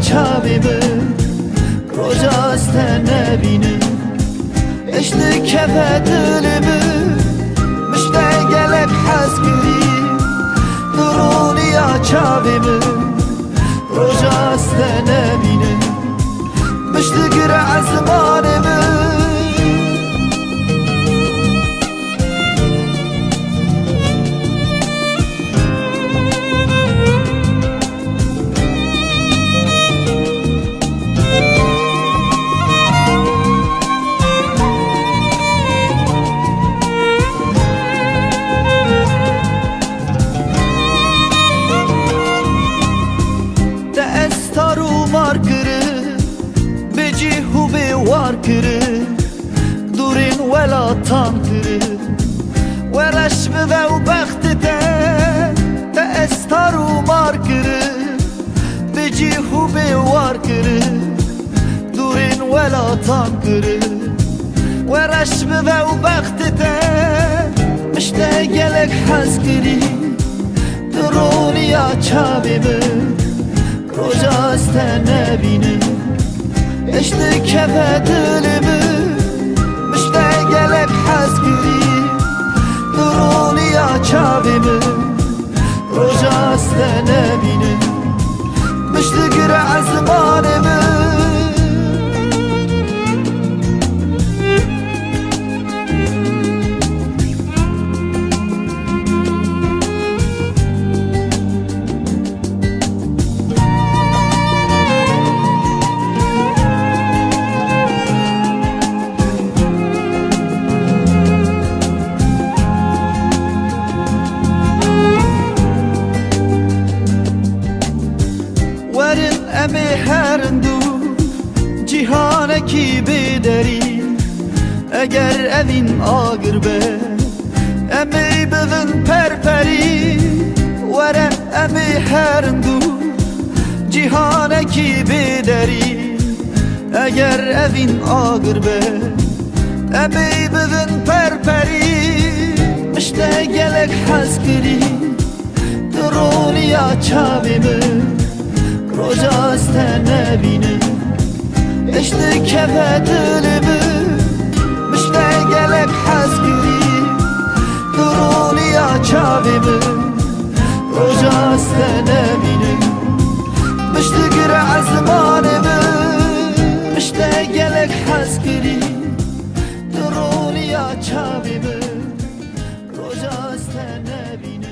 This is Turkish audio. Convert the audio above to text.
çavimi roja stene binin eşli kefe dilimi mişte gelek haskiri duruni çavimi roja stene binin mişli gire azmanimi دورين ولا طنطر ورشم ذو بختته تأستر وماركر بجيه بواركر دورين ولا طنطر ورشم ذو بختته مشتاق لك حسكري دروني يا çavimi roja stene binin eşli kefe dilimi mişte gelek haskiri duruni çavimi roja stene binin mişli gire azmanimi emi herindû cîhanekî bêderî eger evîn agir be emê bivin perperî were emê herindû cîhanekî bêderî eger evîn agir be emê bivin perperî mişte gelek hezkirî durûni çavimi roja stene binin eşli kefe dilimi mişte gelek haskiri duruni çavimi roja stene binin mişli gire azmanimi mişte gelek haskiri duruni çavimi roja stene binin